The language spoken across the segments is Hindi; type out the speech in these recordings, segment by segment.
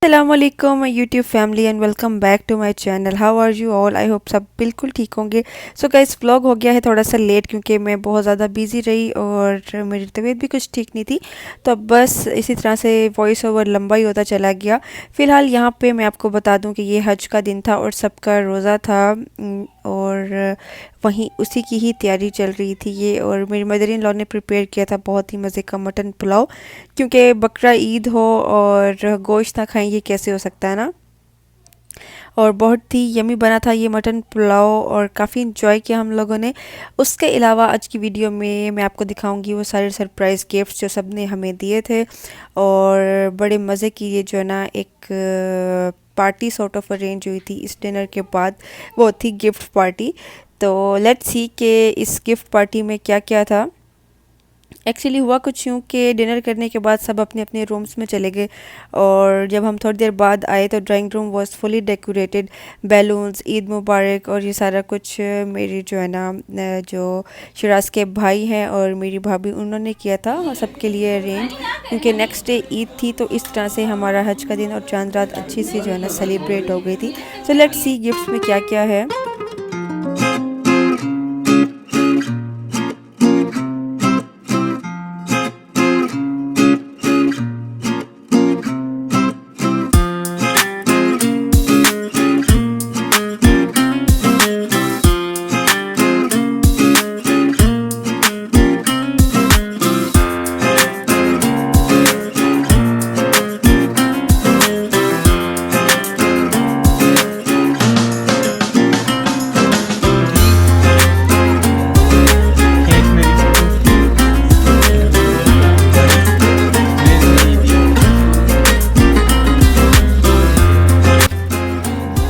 अस्सलाम वालेकुम my YouTube family and welcome back to my channel. How are you all? I hope सब बिल्कुल ठीक होंगे। सो गाइस, व्लॉग हो गया है थोड़ा सा लेट क्योंकि मैं बहुत ज़्यादा बिजी रही और मेरी तबीयत भी कुछ ठीक नहीं थी, तो बस इसी तरह से वॉइस ओवर लंबा ही होता चला गया। फ़िलहाल यहाँ पे मैं आपको बता दूँ कि ये हज का दिन था और सबका रोज़ा था, और वहीं उसी की ही तैयारी चल रही थी ये। और मेरी मदर इन लॉ ने प्रिपेयर किया था बहुत ही मज़े का मटन पुलाव, क्योंकि बकरा ईद हो और गोश्त ना खाएं ये कैसे हो सकता है ना। और बहुत ही यमी बना था ये मटन पुलाव और काफ़ी इंजॉय किया हम लोगों ने। उसके अलावा आज की वीडियो में मैं आपको दिखाऊंगी वो सारे सरप्राइज़ गिफ्ट्स जो सब ने हमें दिए थे, और बड़े मज़े की ये जो है ना एक पार्टी सॉर्ट ऑफ अरेंज हुई थी इस डिनर के बाद। वो थी गिफ्ट पार्टी। तो लेट्स सी कि इस गिफ्ट पार्टी में क्या क्या था। एक्चुअली हुआ कुछ यूँ कि डिनर करने के बाद सब अपने अपने रूम्स में चले गए, और जब हम थोड़ी देर बाद आए तो drawing room was fully decorated, balloons, Eid मुबारक और ये सारा कुछ मेरी जो है ना जो शिराज के भाई हैं और मेरी भाभी उन्होंने किया था सबके लिए अरेंज, क्योंकि नेक्स्ट डे ईद थी। तो इस तरह से हमारा हज का दिन और चांद रात अच्छी सी जो है ना सेलिब्रेट हो गई थी। सो लेट्स सी गिफ्ट्स में क्या क्या है। एक मेरी फोटो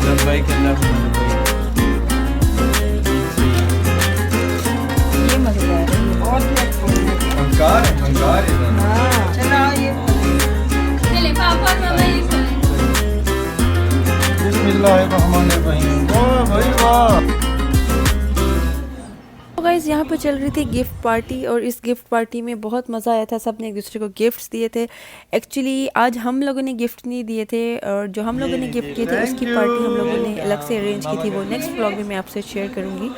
लंबाई करना ये मजेदार है, ये बहुत ही अच्छा है। अंगार हाँ, चलो ये चले पापा और मम्मा ये खोलें। बिस्मिल्लाहिर्रहमानिर्रहीम। वाह भाई वाह। तो गाइस, यहाँ पे चल रही थी गिफ्ट पार्टी और इस गिफ्ट पार्टी में बहुत मज़ा आया था। सब ने एक दूसरे को गिफ्ट्स दिए थे। एक्चुअली आज हम लोगों ने गिफ्ट नहीं दिए थे, और जो हम लोगों ने गिफ्ट किए थे उसकी पार्टी हम लोगों ने अलग से अरेंज की थी, वो नेक्स्ट व्लॉग में मैं आपसे शेयर करूँगी।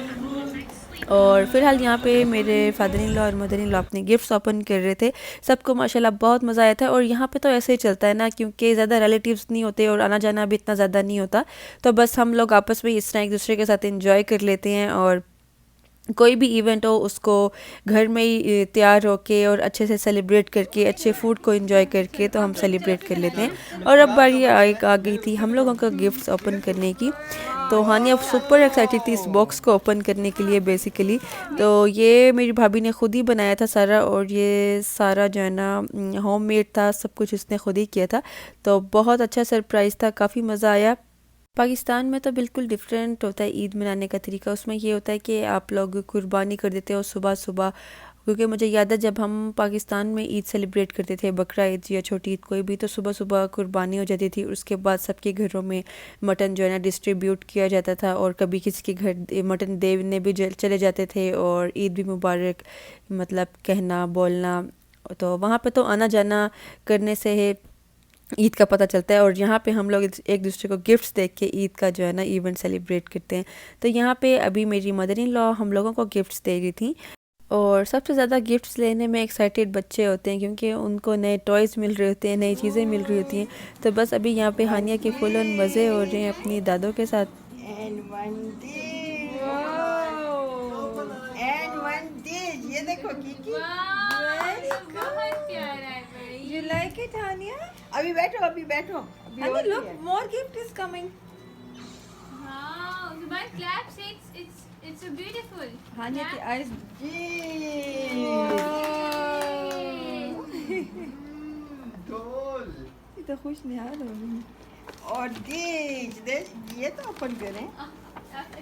और फिलहाल यहाँ पे मेरे फादर इन लॉ और मदर इन लॉ अपने गिफ्ट्स ओपन कर रहे थे। सबको माशाल्लाह बहुत मज़ा आया था। और यहाँ पे तो ऐसे ही चलता है ना, क्योंकि ज़्यादा रिलेटिव्स नहीं होते और आना जाना भी इतना ज़्यादा नहीं होता, तो बस हम लोग आपस में इस तरह एक दूसरे के साथ एंजॉय कर लेते हैं। और कोई भी इवेंट हो उसको घर में ही तैयार होके और अच्छे से सेलिब्रेट करके अच्छे फूड को एंजॉय करके तो हम सेलिब्रेट कर लेते हैं। और अब बारी आ गई थी हम लोगों का गिफ्ट्स ओपन करने की। तो हानिया सुपर एक्साइटेड थी इस बॉक्स को ओपन करने के लिए बेसिकली। तो ये मेरी भाभी ने खुद ही बनाया था सारा, और ये सारा जो है ना होममेड था, सब कुछ उसने खुद ही किया था। तो बहुत अच्छा सरप्राइज़ था, काफ़ी मज़ा आया। पाकिस्तान में तो बिल्कुल डिफरेंट होता है ईद मनाने का तरीका। उसमें ये होता है कि आप लोग कुर्बानी कर देते हो सुबह सुबह, क्योंकि मुझे याद है जब हम पाकिस्तान में ईद सेलिब्रेट करते थे, बकरा ईद या छोटी ईद कोई भी, तो सुबह सुबह कुर्बानी हो जाती थी। उसके बाद सबके घरों में मटन जो है ना डिस्ट्रीब्यूट किया जाता था, और कभी किसी के घर मटन देने भी चले जाते थे, और ईद भी मुबारक मतलब कहना बोलना। तो वहाँ पे तो आना जाना करने से है ईद का पता चलता है। और यहाँ पे हम लोग एक दूसरे को गिफ्ट्स देख के ईद का जो है ना इवेंट सेलिब्रेट करते हैं। तो यहाँ पे अभी मेरी मदर इन लॉ हम लोगों को गिफ्ट्स दे रही थी, और सबसे ज़्यादा गिफ्ट्स लेने में एक्साइटेड बच्चे होते हैं, क्योंकि उनको नए टॉयज़ मिल रहे होते हैं, नई चीज़ें मिल रही होती हैं। तो बस अभी यहाँ पे हानिया के फुल ऑन मज़े हो रहे हैं अपनी दादों के साथ। And one this, and one this, ये देखो कीकी, वाह, बहुत प्यारा है भाई। You like it Haniya? अभी बैठो, अभी बैठो, अभी और लुक, है। More gift is coming. Wow, my clap says it's so beautiful. Haniya की आईज ढोल। तो खुश निहाल हो गई। और दिस ये तो ओपन करें,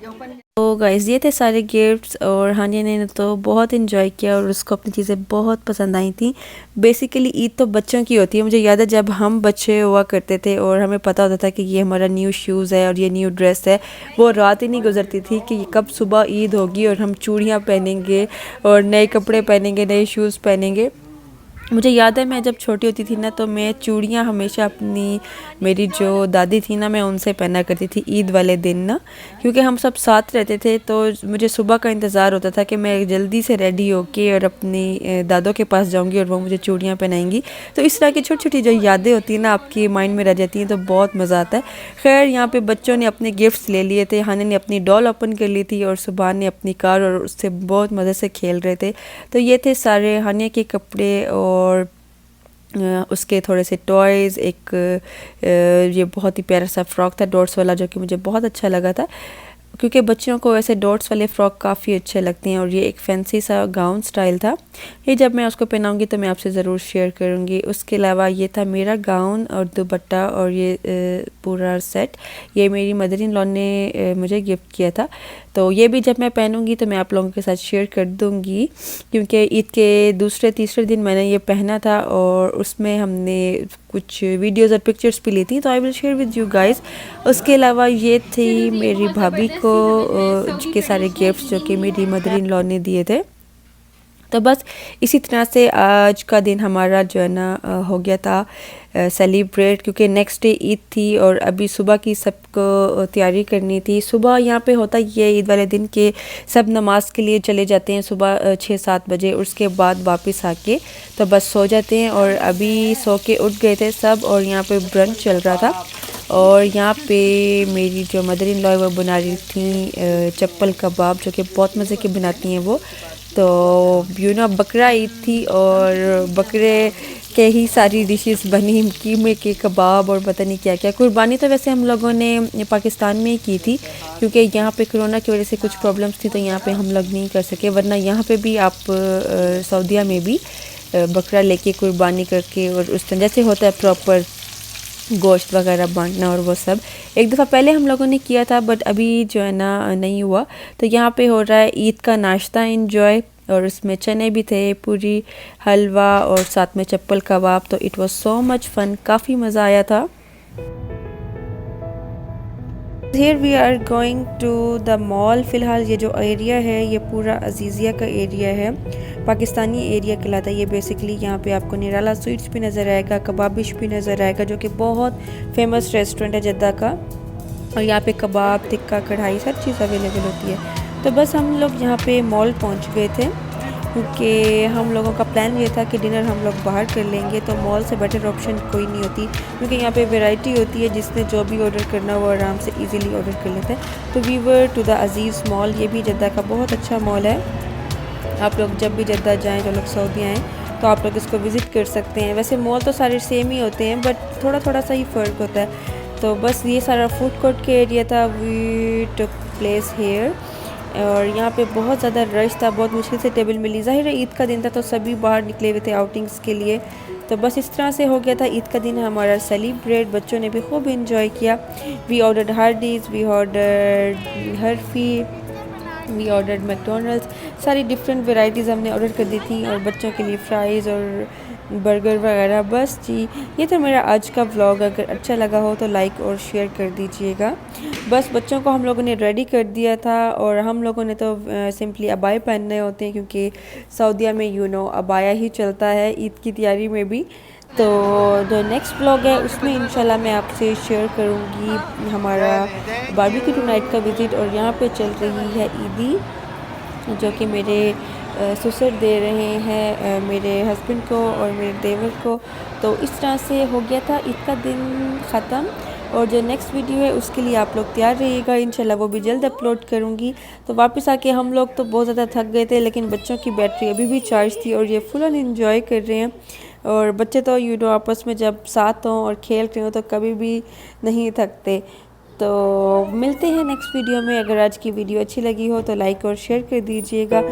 ये ओपन। तो गाइस, ये थे सारे गिफ्ट्स, और हानिया ने तो बहुत इन्जॉय किया और उसको अपनी चीज़ें बहुत पसंद आई थी। बेसिकली ईद तो बच्चों की होती है। मुझे याद है जब हम बच्चे हुआ करते थे और हमें पता होता था कि ये हमारा न्यू शूज़ है और ये न्यू ड्रेस है, वो रात ही नहीं गुजरती थी कि कब सुबह ईद होगी और हम चूड़ियाँ पहनेंगे और नए कपड़े पहनेंगे, नए शूज़ पहनेंगे। मुझे याद है मैं जब छोटी होती थी ना तो मैं चूड़ियाँ हमेशा अपनी मेरी जो दादी थी ना मैं उनसे पहना करती थी ईद वाले दिन ना, क्योंकि हम सब साथ रहते थे तो मुझे सुबह का इंतज़ार होता था कि मैं जल्दी से रेडी होके और अपनी दादों के पास जाऊंगी और वो मुझे चूड़ियाँ पहनाएंगी। तो इस तरह की छोटी छोटी जो यादें होती हैं ना आपकी माइंड में रह जाती हैं तो बहुत मज़ा आता है। खैर यहाँ पे बच्चों ने अपने गिफ्ट्स ले लिए थे, हानि ने अपनी डॉल ओपन कर ली थी और सुबह ने अपनी कार, और उससे बहुत मज़े से खेल रहे थे। तो ये थे सारे हानिया के कपड़े और उसके थोड़े से टॉयज़, एक ये बहुत ही प्यारा सा फ़्रॉक था डॉट्स वाला जो कि मुझे बहुत अच्छा लगा था, क्योंकि बच्चों को ऐसे डॉट्स वाले फ़्रॉक काफ़ी अच्छे लगते हैं। और ये एक फैंसी सा गाउन स्टाइल था, ये जब मैं उसको पहनाऊंगी तो मैं आपसे ज़रूर शेयर करूंगी। उसके अलावा ये था मेरा गाउन और दुपट्टा और ये पूरा सेट, ये मेरी मदर इन लॉ ने मुझे गिफ्ट किया था। तो ये भी जब मैं पहनूंगी तो मैं आप लोगों के साथ शेयर कर दूंगी, क्योंकि ईद के दूसरे तीसरे दिन मैंने ये पहना था और उसमें हमने कुछ वीडियोज़ और पिक्चर्स भी ली थी, तो I will share with you guys. उसके अलावा ये थी मेरी भाभी को के सारे गिफ्ट्स जो कि मेरी मदर इन लॉ ने दिए थे। तो बस इसी तरह से आज का दिन हमारा जो है ना हो गया था सेलिब्रेट, क्योंकि नेक्स्ट डे ईद थी और अभी सुबह की सबको तैयारी करनी थी। सुबह यहाँ पे होता ये ईद वाले दिन के सब नमाज के लिए चले जाते हैं सुबह 6-7 बजे, उसके बाद वापस आके तो बस सो जाते हैं। और अभी सो के उठ गए थे सब और यहाँ पे ब्रंच चल रहा था और यहाँ पे मेरी जो मदर इन लॉ वो बना रही थी चप्पल कबाब, जो कि बहुत मज़े के बनाती हैं वो। तो बकरा ईद थी और बकरे के ही सारी डिशेस बनी, कीमे के कबाब और पता नहीं क्या क्या। कुर्बानी तो वैसे हम लोगों ने पाकिस्तान में ही की थी, क्योंकि यहाँ पे कोरोना की वजह से कुछ प्रॉब्लम्स थी तो यहाँ पे हम लोग नहीं कर सके, वरना यहाँ पे भी आप सऊदीया में भी बकरा लेके कुर्बानी करके और उस तरह जैसे होता है प्रॉपर गोश्त वगैरह बांटना और वो सब एक दफ़ा पहले हम लोगों ने किया था, बट अभी जो है ना नहीं हुआ। तो यहाँ पे हो रहा है ईद का नाश्ता इंजॉय, और उसमें चने भी थे, पूरी, हलवा और साथ में चप्पल कबाब। तो it was so much fun, काफ़ी मज़ा आया था। Here we are going to the mall। फ़िलहाल ये जो एरिया है ये पूरा अजीज़िया का एरिया है, पाकिस्तानी एरिया कहलाता है ये बेसिकली। यहाँ पे आपको निराला स्वीट्स भी नज़र आएगा, कबाबिश भी नज़र आएगा जो कि बहुत फेमस रेस्टोरेंट है जद्दा का, और यहाँ पे कबाब, टिक्का, कढ़ाई हर चीज़ अवेलेबल होती है। तो बस हम लोग यहाँ पे मॉल पहुँच गए थे, क्योंकि हम लोगों का प्लान ये था कि डिनर हम लोग बाहर कर लेंगे, तो मॉल से बेटर ऑप्शन कोई नहीं होती, क्योंकि यहाँ पे वैरायटी होती है, जिसने जो भी ऑर्डर करना वो आराम से इजीली ऑर्डर कर लेते हैं। तो we were to the Aziz mall, ये भी जद्दा का बहुत अच्छा मॉल है। आप लोग जब भी जद्दा जाएँ, जो लोग सऊदी आएँ तो आप लोग इसको विज़िट कर सकते हैं। वैसे मॉल तो सारे सेम ही होते हैं, बट थोड़ा थोड़ा सा ही फ़र्क होता है। तो बस ये सारा फूड कोर्ट के एरिया था, वी टुक प्लेस हेयर, और यहाँ पे बहुत ज़्यादा रश था, बहुत मुश्किल से टेबल मिली। ज़ाहिर है ईद का दिन था तो सभी बाहर निकले हुए थे आउटिंग्स के लिए। तो बस इस तरह से हो गया था ईद का दिन हमारा सेलिब्रेट। बच्चों ने भी खूब इंजॉय किया। We ordered Hardee's, we ordered Herfy, we ordered McDonald's, सारी डिफरेंट वेराइटीज़ हमने ऑर्डर कर दी थी, और बच्चों के लिए फ़्राइज़ और बर्गर वगैरह। बस जी ये तो मेरा आज का व्लॉग, अगर अच्छा लगा हो तो लाइक और शेयर कर दीजिएगा। बस बच्चों को हम लोगों ने रेडी कर दिया था, और हम लोगों ने तो सिंपली अबाया पहनने होते हैं, क्योंकि सऊदीया में अबाया ही चलता है ईद की तैयारी में भी। तो जो नेक्स्ट व्लॉग है उसमें इंशाल्लाह मैं आपसे शेयर करूँगी हमारा बारबेक्यू टू नाइट का विज़िट। और यहाँ पे चल रही है ईदी जो कि मेरे ससुर दे रहे हैं मेरे हस्बैंड को और मेरे देवर को। तो इस तरह से हो गया था ईद का दिन ख़त्म। और जो नेक्स्ट वीडियो है उसके लिए आप लोग तैयार रहिएगा, इंशाल्लाह वो भी जल्द अपलोड करूँगी। तो वापस आके हम लोग तो बहुत ज़्यादा थक गए थे, लेकिन बच्चों की बैटरी अभी भी चार्ज थी और ये फुल ऑन एंजॉय कर रहे हैं। और बच्चे तो आपस में जब साथ हों और खेल रहे हो तो कभी भी नहीं थकते। तो मिलते हैं नेक्स्ट वीडियो में। अगर आज की वीडियो अच्छी लगी हो तो लाइक और शेयर कर दीजिएगा।